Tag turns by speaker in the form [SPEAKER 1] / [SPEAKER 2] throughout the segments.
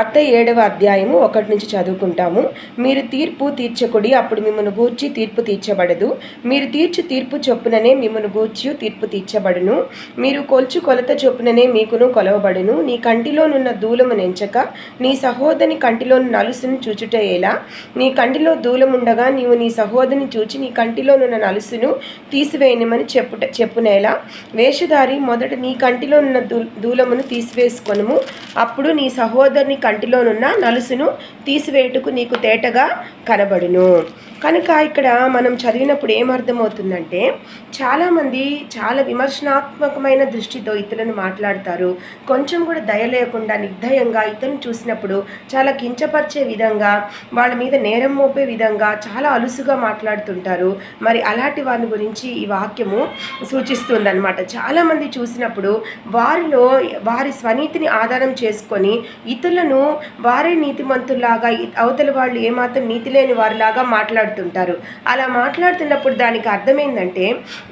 [SPEAKER 1] అత్త 7వ అధ్యాయము 1 నుంచి చదువుకుంటాము. మీరు తీర్పు తీర్చకుడి, అప్పుడు మిమ్మను గూర్చి తీర్పు తీర్చబడదు. మీరు తీర్చు తీర్పు చొప్పుననే మిమ్మను గూర్చి తీర్పు తీర్చబడును. మీరు కొల్చు కొలత చొప్పుననే మీకును కొలవబడును. నీ కంటిలోనున్న దూలము నెంచక నీ సహోదరుని కంటిలోని నలుసును చూచుట ఎలా? నీ కంటిలో దూలముండగా నీవు నీ సహోదరుని చూచి నీ కంటిలోనున్న నలుసును తీసివేయనిమని చెప్పునేలా? వేషధారి, మొదట నీ కంటిలోనున్న దూలమును తీసివేసుకొనుము, అప్పుడు నీ సహోదరుని కంటిలోనున్న నలుసును తీసివేయుటకు నీకు తేటగా కనబడును. కనుక ఇక్కడ మనం చదివినప్పుడు ఏమర్థమవుతుందంటే, చాలామంది చాలా విమర్శనాత్మకమైన దృష్టితో ఇతరులను మాట్లాడతారు. కొంచెం కూడా దయ లేకుండా నిర్దయంగా ఇతరులను చూసినప్పుడు చాలా కించపరిచే విధంగా, వాళ్ళ మీద నేరం మోపే విధంగా చాలా అలుసుగా మాట్లాడుతుంటారు. మరి అలాంటి వారి గురించి ఈ వాక్యము సూచిస్తుందన్నమాట. చాలామంది చూసినప్పుడు వారిలో వారి స్వనీతిని ఆధారం చేసుకొని ఇతరులను వారే నీతిమంతుల్లాగా, అవతల వాళ్ళు ఏమాత్రం నీతి లేని వారిలాగా మాట్లాడుతుంటారు. అలా మాట్లాడుతున్నప్పుడు దానికి అర్థమైందంటే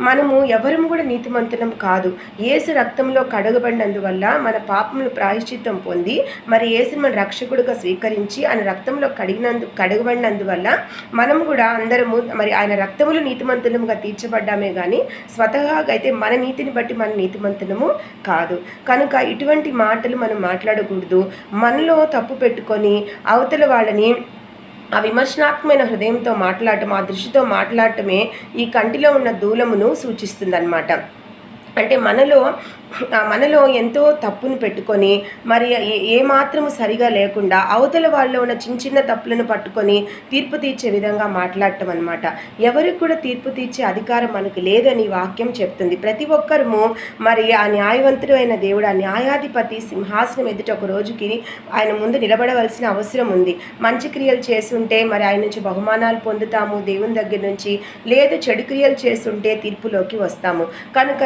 [SPEAKER 1] మనము ఎవరము కూడా నీతిమంతులం కాదు. యేసు రక్తంలో కడగబడినందువల్ల మన పాపములు ప్రాయశ్చిత్తం పొంది మరి యేసుని మన రక్షకుడుగా స్వీకరించి ఆయన రక్తంలో కడగబడినందువల్ల మనం కూడా అందరము మరి ఆయన రక్తములు నీతిమంతులముగా తీర్చబడ్డామే కానీ స్వతహాగా అయితే మన నీతిని బట్టి మన నీతిమంతులము కాదు. కనుక ఇటువంటి మాటలు మనం మాట్లాడకూడదు. మనలో తప్పు పెట్టుకొని అవతల వాళ్ళని ఆ విమర్శనాత్మకమైన హృదయంతో మాట్లాడటం, ఆ దృష్టితో మాట్లాడటమే ఈ కంటిలో ఉన్న దూలమును సూచిస్తుందన్నమాట. అంటే మనలో ఎంతో తప్పును పెట్టుకొని మరి ఏమాత్రము సరిగా లేకుండా అవతల వాళ్ళలో ఉన్న చిన్న చిన్న తప్పులను పట్టుకొని తీర్పు తీర్చే విధంగా మాట్లాడటం అనమాట. ఎవరికి కూడా తీర్పు తీర్చే అధికారం మనకు లేదని వాక్యం చెప్తుంది. ప్రతి ఒక్కరము మరి ఆ న్యాయవంతుడు అయిన దేవుడు, ఆ న్యాయాధిపతి సింహాసనం ఎదుట ఒక రోజుకి ఆయన ముందు నిలబడవలసిన అవసరం ఉంది. మంచి క్రియలు చేస్తుంటే మరి ఆయన నుంచి బహుమానాలు పొందుతాము దేవుని దగ్గర నుంచి, లేదు చెడు క్రియలు చేస్తుంటే తీర్పులోకి వస్తాము. కనుక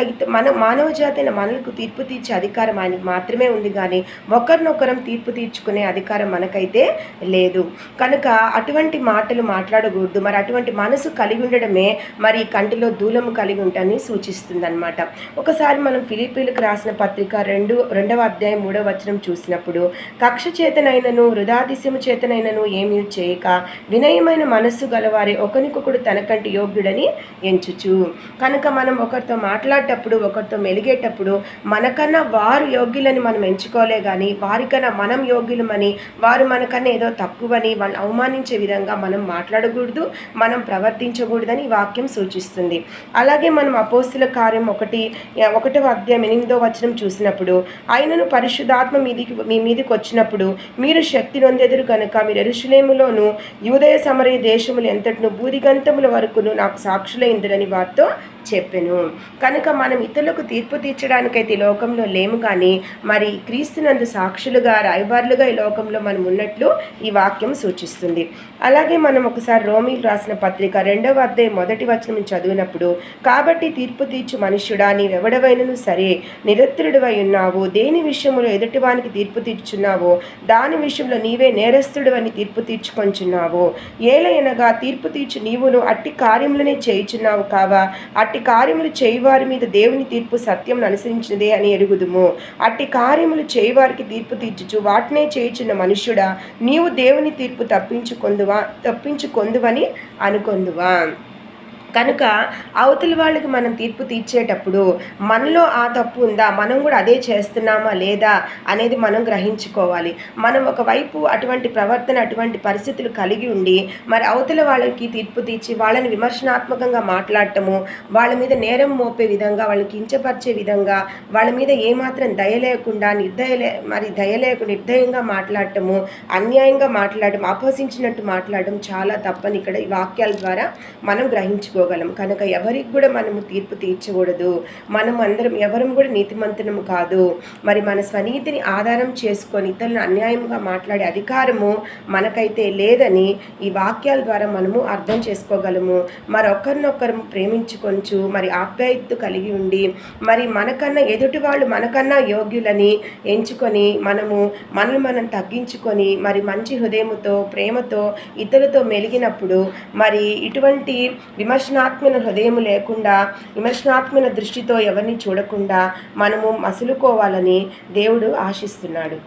[SPEAKER 1] మానవ జాతైన మనలకు తీర్పు తీర్చే అధికారం ఆయనకు మాత్రమే ఉంది, కానీ ఒకరినొకరం తీర్పు తీర్చుకునే అధికారం మనకైతే లేదు. కనుక అటువంటి మాటలు మాట్లాడకూడదు. మరి అటువంటి మనసు కలిగి ఉండడమే మరి కంటిలో దూలము కలిగి ఉంటాన్ని సూచిస్తుంది అనమాట. ఒకసారి మనం ఫిలిప్పీలకు రాసిన పత్రిక 2వ అధ్యాయం 3వ వచనం చూసినప్పుడు, కక్ష చేతనైనను వృధాతిశయము చేతనైనను ఏమీ చేయక వినయమైన మనస్సు గలవారే ఒకరికొకడు తనకంటే యోగ్యుడని ఎంచుచు. కనుక మనం ఒకరితో మాట్లాడేటప్పుడు, ఒకరితో మెలిగేటప్పుడు మనకన్నా వారు యోగ్యులని మనం ఎంచుకోలే కానీ వారికన్నా మనం యోగ్యులమని, వారు మనకన్నా ఏదో తక్కువని వాళ్ళు అవమానించే విధంగా మనం మాట్లాడకూడదు, మనం ప్రవర్తించకూడదని వాక్యం సూచిస్తుంది. అలాగే మనం అపోస్తుల కార్యం 1వ అధ్యాయం 8వ వచనం చూసినప్పుడు, ఆయనను పరిశుద్ధాత్మ మీ మీదికి వచ్చినప్పుడు మీరు శక్తి నొందెదరు కనుక మీరు యెరూషలేములోను యూదయ సమరయ దేశములు ఎంతటిను భూదిగంతముల వరకును నాకు సాక్షులైందని వారితో చెప్పెను. కనుక మనం ఇతరులకు తీర్పు తీర్చడానికైతే ఈ లోకంలో లేము, కానీ మరి క్రీస్తునందు సాక్షులుగా రాయబారులుగా ఈ లోకంలో మనం ఉన్నట్లు ఈ వాక్యం సూచిస్తుంది. అలాగే మనం ఒకసారి రోమీలు రాసిన పత్రిక 2వ అధ్యాయం 1వ వచనం చదివినప్పుడు, కాబట్టి తీర్పు తీర్చు మనుష్యుడా నీవెవడవైనను సరే నిరత్రుడివై ఉన్నావు, దేని విషయంలో ఎదుటివానికి తీర్పు తీర్చున్నావో దాని విషయంలో నీవే నేరస్తుడు అని తీర్పు తీర్చుకొంచున్నావు. ఏలయనగా తీర్పు తీర్చు నీవును అట్టి కార్యములనే చేయుచున్నావు కావా? అట్టి కార్యములు చేయువారి మీద దేవుని తీర్పు సత్యం అనుసరించినదే అని ఎరుగుదుము. అట్టి కార్యములు చేయువారికి తీర్పు తీర్చుచు వాటినే చేయుచున్న మనుష్యుడా నీవు దేవుని తీర్పు తప్పించుకొందువని అనుకొందువా? కనుక అవతలి వాళ్ళకి మనం తీర్పు తీర్చేటప్పుడు మనలో ఆ తప్పు ఉందా, మనం కూడా అదే చేస్తున్నామా లేదా అనేది మనం గ్రహించుకోవాలి. మనం ఒకవైపు అటువంటి ప్రవర్తన, అటువంటి పరిస్థితులు కలిగి ఉండి మరి అవతల వాళ్ళకి తీర్పు తీర్చి వాళ్ళని విమర్శనాత్మకంగా మాట్లాడటము, వాళ్ళ మీద నేరం మోపే విధంగా, వాళ్ళని కించపరిచే విధంగా, వాళ్ళ మీద ఏమాత్రం దయ లేకుండా నిర్దయంగా మాట్లాడటము, అన్యాయంగా మాట్లాడటం, అపహసించినట్టు మాట్లాడడం చాలా తప్పని ఇక్కడ ఈ వాక్యాల ద్వారా మనం గ్రహించుకోవాలి. కనుక ఎవరికి కూడా మనము తీర్పు తీర్చకూడదు. మనం అందరం ఎవరం కూడా నీతిమంతులము కాదు. మరి మన స్వనీతిని ఆధారం చేసుకొని ఇతరులను అన్యాయంగా మాట్లాడే అధికారము మనకైతే లేదని ఈ వాక్యాల ద్వారా మనము అర్థం చేసుకోగలము. మరొకరినొకరు ప్రేమించుకొంచు మరి ఆప్యాయత కలిగి ఉండి మరి ఎదుటి వాళ్ళు మనకన్నా యోగ్యులని ఎంచుకొని మనల్ని మనం తగ్గించుకొని మరి మంచి హృదయముతో ప్రేమతో ఇతరులతో మెలిగినప్పుడు మరి ఇటువంటి విమర్శనాత్మక హృదయము లేకుండా, విమర్శనాత్మక దృష్టితో ఎవరిని చూడకుండా మనము మసులుకోవాలని దేవుడు ఆశిస్తున్నాడు.